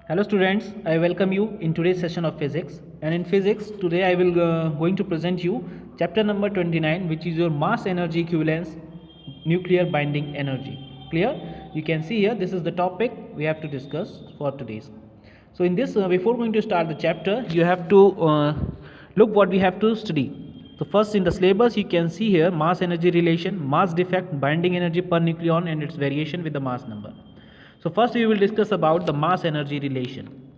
Hello students, I welcome you in today's session of physics. And in physics, today I will going to present you chapter number 29, which is your mass energy equivalence, nuclear binding energy. Clear? You can see here, this is the topic we have to discuss for today's. So in this, before going to start the chapter, you have to look what we have to study. So first in the syllabus, you can see here mass energy relation, mass defect, binding energy per nucleon and its variation with the mass number. So first we will discuss about the mass energy relation.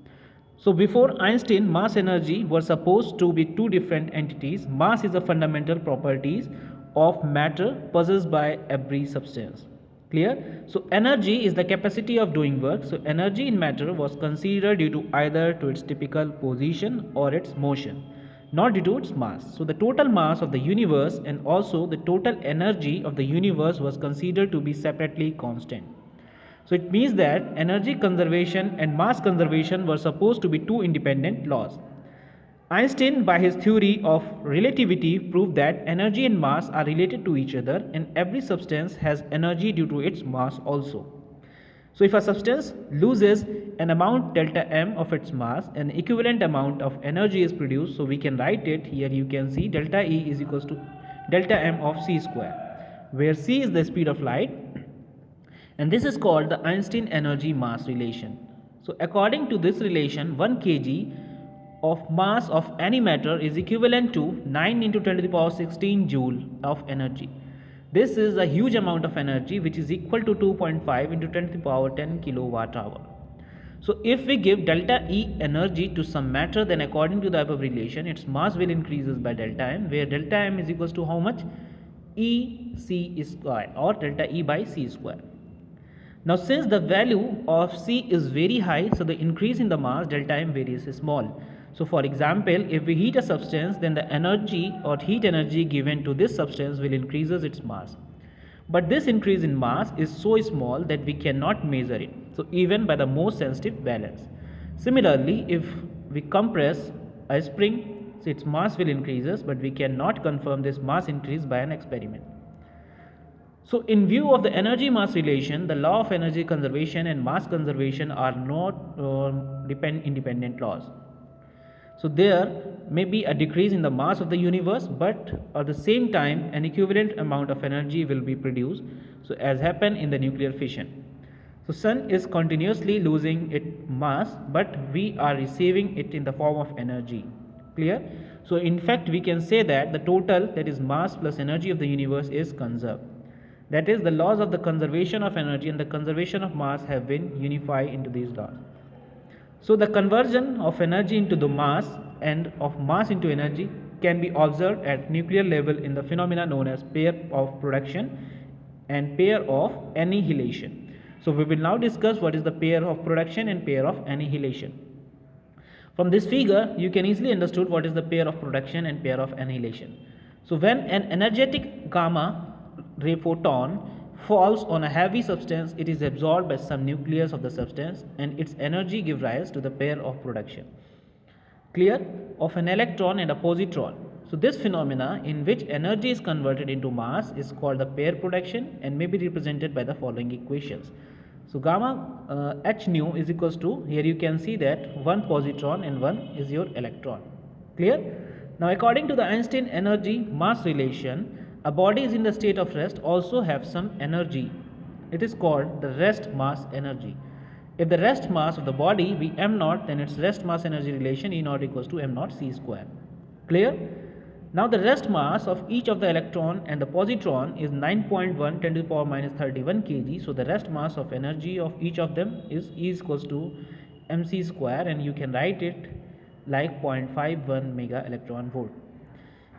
So before Einstein, mass energy were supposed to be two different entities. Mass is a fundamental properties of matter possessed by every substance. Clear? So energy is the capacity of doing work. So energy in matter was considered due to either to its typical position or its motion, not due to its mass. So the total mass of the universe and also the total energy of the universe was considered to be separately constant. So it means that energy conservation and mass conservation were supposed to be two independent laws. Einstein, by his theory of relativity, proved that energy and mass are related to each other and every substance has energy due to its mass also. So if a substance loses an amount delta m of its mass, an equivalent amount of energy is produced. So we can write it here, you can see delta E is equals to delta m of c square, where c is the speed of light and this is called the Einstein energy mass relation. So according to this relation, 1 kg of mass of any matter is equivalent to 9 into 10 to the power 16 joule of energy. This is a huge amount of energy which is equal to 2.5 into 10 to the power 10 kilowatt hour. So if we give delta E energy to some matter, then according to the above relation, its mass will increases by delta m, where delta m is equals to how much? E c square or delta E by c square. Now since the value of C is very high, so the increase in the mass delta m varies small. So for example, if we heat a substance, then the energy or heat energy given to this substance will increases its mass. But this increase in mass is so small that we cannot measure it. So even by the most sensitive balance. Similarly, if we compress a spring, so its mass will increases, but we cannot confirm this mass increase by an experiment. So in view of the energy mass relation, the law of energy conservation and mass conservation are not independent laws. So there may be a decrease in the mass of the universe, but at the same time an equivalent amount of energy will be produced, so as happened in the nuclear fission. So sun is continuously losing its mass, but we are receiving it in the form of energy. Clear? So in fact we can say that the total, that is mass plus energy of the universe, is conserved. That is, the laws of the conservation of energy and the conservation of mass have been unified into these laws. So the conversion of energy into the mass and of mass into energy can be observed at nuclear level in the phenomena known as pair of production and pair of annihilation. So we will now discuss what is the pair of production and pair of annihilation. From this figure, you can easily understood what is the pair of production and pair of annihilation. So when an energetic gamma ray photon falls on a heavy substance, it is absorbed by some nucleus of the substance and its energy gives rise to the pair of production. Clear? Of an electron and a positron. So this phenomena in which energy is converted into mass is called the pair production and may be represented by the following equations. So gamma h nu is equals to, here you can see that one positron and one is your electron. Clear? Now according to the Einstein energy mass relation, a body is in the state of rest also have some energy. It is called the rest mass energy. If the rest mass of the body be m naught, then its rest mass energy relation E naught equals to m naught c square. Clear? Now the rest mass of each of the electron and the positron is 9.1 10 to the power minus 31 kg. So the rest mass of energy of each of them is E is equals to mc square, and you can write it like 0.51 mega electron volt.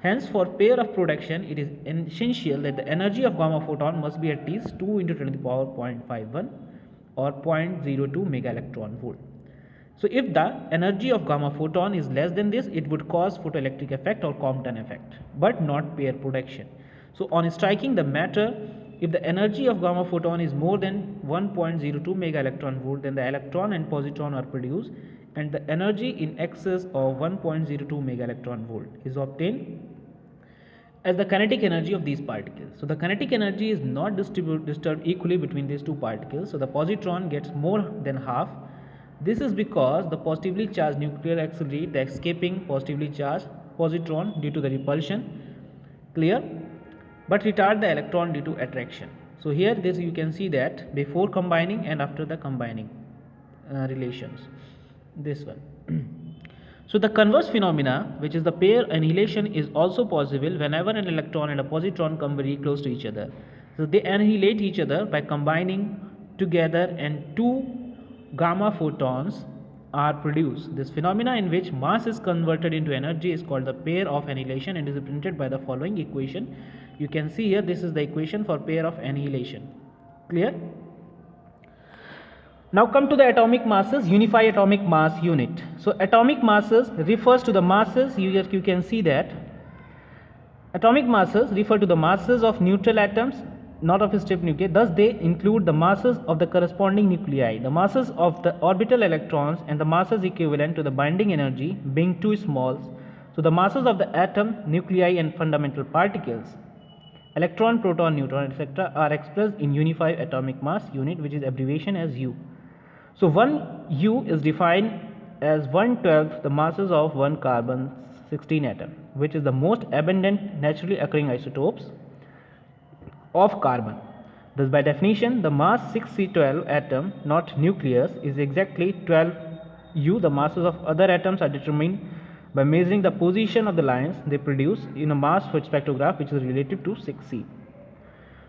Hence, for pair of production, it is essential that the energy of gamma photon must be at least 2 into 10 to the power 0.51 or 0.02 mega electron volt. So if the energy of gamma photon is less than this, it would cause photoelectric effect or Compton effect, but not pair production. So on striking the matter, if the energy of gamma photon is more than 1.02 mega electron volt, then the electron and positron are produced and the energy in excess of 1.02 mega electron volt is obtained as the kinetic energy of these particles. So the kinetic energy is not disturbed equally between these two particles. So the positron gets more than half This is because the positively charged nuclear accelerate the escaping positively charged positron due to the repulsion, clear, but retard the electron due to attraction. So here this you can see that before combining and after the combining relations, this one. So the converse phenomena, which is the pair annihilation, is also possible whenever an electron and a positron come very close to each other. So they annihilate each other by combining together and two gamma photons are produced. This phenomena in which mass is converted into energy is called the pair of annihilation and is represented by the following equation. You can see here this is the equation for pair of annihilation. Clear? Now come to the atomic masses, unify atomic mass unit. So atomic masses refers to the masses, you can see that atomic masses refer to the masses of neutral atoms, not of stripped nuclei. Thus they include the masses of the corresponding nuclei. The masses of the orbital electrons and the masses equivalent to the binding energy being too small. So the masses of the atom, nuclei and fundamental particles, electron, proton, neutron, etc. are expressed in unified atomic mass unit, which is abbreviation as U. So 1 U is defined as 1/12 the masses of one carbon 16 atom, which is the most abundant naturally occurring isotopes of carbon. Thus by definition the mass 6C12 atom, not nucleus, is exactly 12 U. The masses of other atoms are determined by measuring the position of the lines they produce in a mass spectrograph, which is relative to 6C.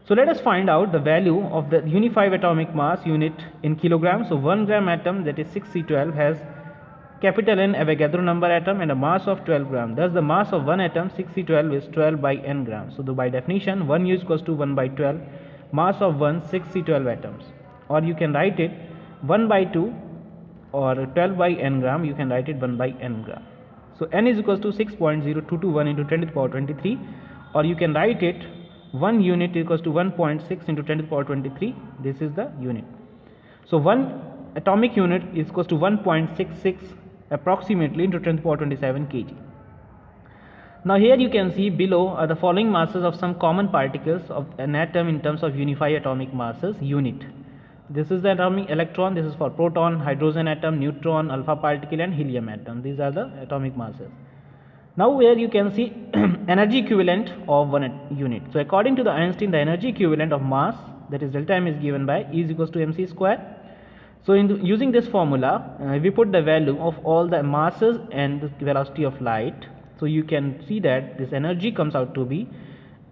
So let us find out the value of the unified atomic mass unit in kilograms. So 1 gram atom, that is 6C12, has capital N Avogadro number atom and a mass of 12 gram. Thus the mass of one atom 6C12 is 12 by n grams. So by definition 1 U is equals to 1 by 12 mass of one 6C12 atoms, or you can write it 1 by 2 or 12 by n gram, you can write it 1 by n gram. So n is equals to 6.0221 into 10 to the power 23, or you can write it 1 unit equals to 1.6 into 10 to the power 23. This is the unit. So 1 atomic unit is equals to 1.66 approximately into 10 to the power 27 kg. Now here you can see below are the following masses of some common particles of an atom in terms of unified atomic masses unit. This is the atomic electron, this is for proton, hydrogen atom, neutron, alpha particle and helium atom. These are the atomic masses. Now here you can see energy equivalent of one unit. So according to the Einstein, the energy equivalent of mass, that is delta m, is given by E is equals to mc square. So using this formula, we put the value of all the masses and the velocity of light. So you can see that this energy comes out to be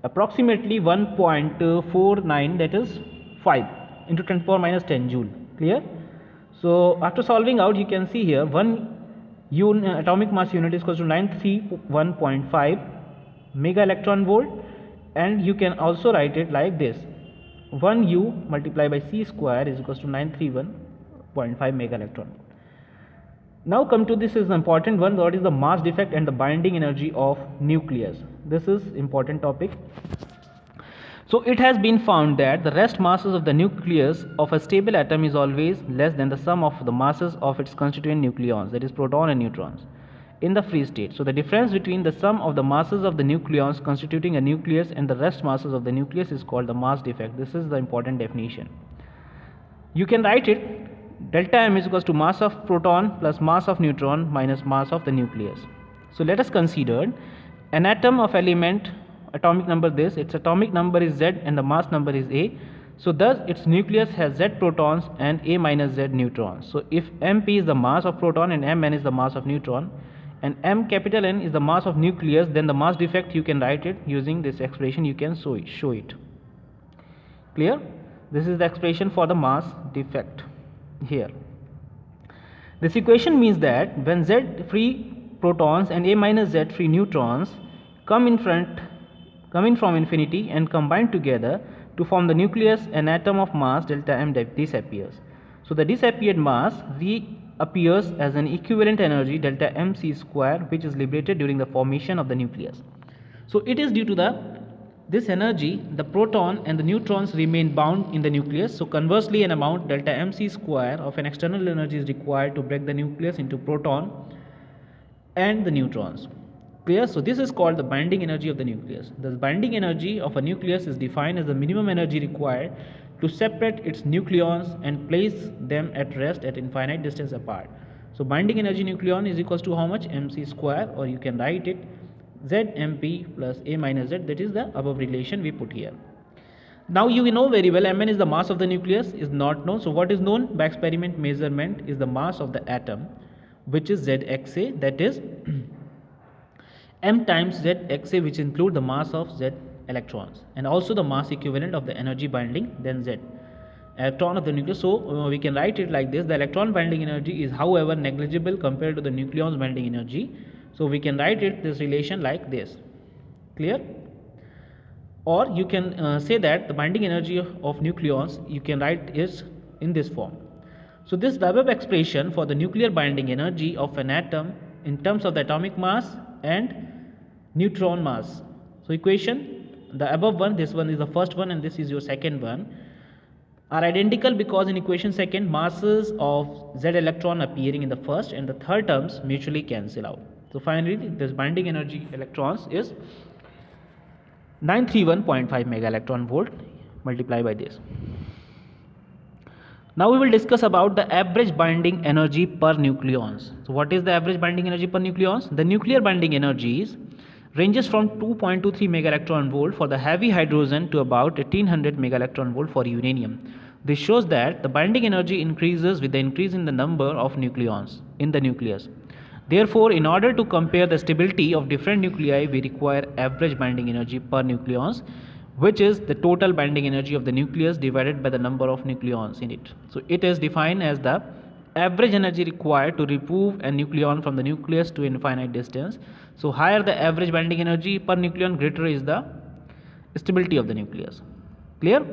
approximately 1.49, that is 5 into 10 to the power minus 10 joule. Clear? So after solving out, you can see here 1 atomic mass unit is equal to 931.5 mega electron volt, and you can also write it like this: 1 U multiplied by C square is equals to 931.5 mega electron volt. Now come to this is the important one, what is the mass defect and the binding energy of nucleus. This is important topic. So it has been found that the rest masses of the nucleus of a stable atom is always less than the sum of the masses of its constituent nucleons, that is proton and neutrons, in the free state. So the difference between the sum of the masses of the nucleons constituting a nucleus and the rest masses of the nucleus is called the mass defect. This is the important definition. You can write it delta m is equals to mass of proton plus mass of neutron minus mass of the nucleus. So let us consider an atom of element, atomic number this, its atomic number is Z and the mass number is A. So thus its nucleus has Z protons and A minus Z neutrons. So if MP is the mass of proton and Mn is the mass of neutron and M capital N is the mass of nucleus, then the mass defect you can write it using this expression, you can show it. Clear? This is the expression for the mass defect here. This equation means that when Z free protons and A minus Z free neutrons come in from infinity and combine together to form the nucleus, an atom of mass delta m disappears. So the disappeared mass reappears as an equivalent energy delta mc square, which is liberated during the formation of the nucleus. So it is due to this energy the proton and the neutrons remain bound in the nucleus. So conversely an amount delta mc square of an external energy is required to break the nucleus into proton and the neutrons. Clear? So this is called the binding energy of the nucleus. The binding energy of a nucleus is defined as the minimum energy required to separate its nucleons and place them at rest at infinite distance apart. So binding energy nucleon is equals to how much? mc square, or you can write it zmp plus a minus z. That is the above relation we put here. Now you know very well Mn is the mass of the nucleus, is not known. So what is known by experiment measurement is the mass of the atom, which is Zxa, that is m times Zxa, which include the mass of Z electrons and also the mass equivalent of the energy binding then Z electron of the nucleus. So we can write it like this: the electron binding energy is however negligible compared to the nucleon's binding energy. So we can write it this relation like this. Clear? Or you can say that the binding energy of nucleons you can write is in this form. So this the above expression for the nuclear binding energy of an atom in terms of the atomic mass and neutron mass. So equation, the above one, this one is the first one and this is your second one, are identical because in equation second masses of Z electron appearing in the first and the third terms mutually cancel out. So finally this binding energy electrons is 931.5 mega electron volt multiplied by this. Now we will discuss about the average binding energy per nucleons. So what is the average binding energy per nucleons? The nuclear binding energies ranges from 2.23 mega electron volt for the heavy hydrogen to about 1800 mega electron volt for uranium. This shows that the binding energy increases with the increase in the number of nucleons in the nucleus. Therefore, in order to compare the stability of different nuclei, we require average binding energy per nucleons, which is the total binding energy of the nucleus divided by the number of nucleons in it. So it is defined as the average energy required to remove a nucleon from the nucleus to infinite distance. So higher the average binding energy per nucleon, greater is the stability of the nucleus. Clear?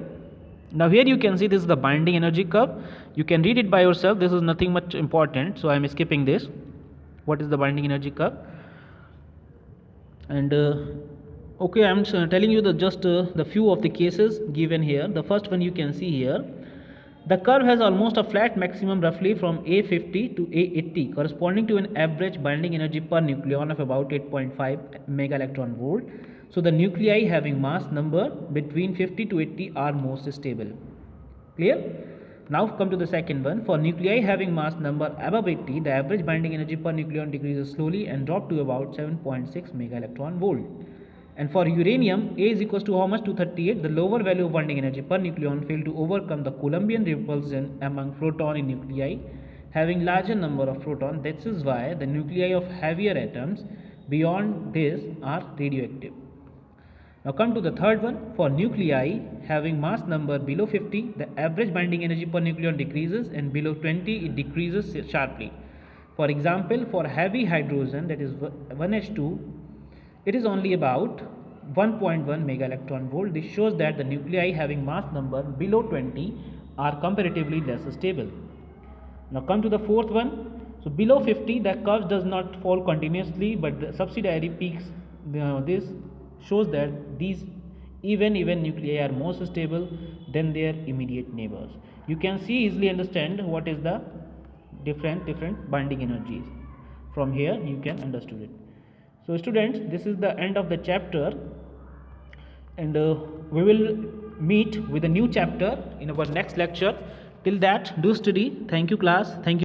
Now here you can see this is the binding energy curve. You can read it by yourself. This is nothing much important, so I am skipping this. What is the binding energy curve? And okay, I am telling you the few of the cases given here. The first one you can see here. The curve has almost a flat maximum roughly from A50 to A80, corresponding to an average binding energy per nucleon of about 8.5 mega electron volt. So the nuclei having mass number between 50 to 80 are most stable. Clear? Now come to the second one. For nuclei having mass number above 80, the average binding energy per nucleon decreases slowly and drop to about 7.6 mega electron volt. And for uranium, A is equals to how much? 238. The lower value of binding energy per nucleon failed to overcome the Coulombian repulsion among proton in nuclei having larger number of protons. This is why the nuclei of heavier atoms beyond this are radioactive. Now come to the third one. For nuclei having mass number below 50, the average binding energy per nucleon decreases, and below 20 it decreases sharply. For example, for heavy hydrogen, that is 1H2, it is only about 1.1 mega electron volt. This shows that the nuclei having mass number below 20 are comparatively less stable. Now come to the fourth one. So below 50 the curve does not fall continuously, but the subsidiary peaks. This shows that these even nuclei are more stable than their immediate neighbors. You can see easily understand what is the different binding energies. From here you can understand it. So students, this is the end of the chapter, and we will meet with a new chapter in our next lecture. Till that, do study. Thank you class. Thank you.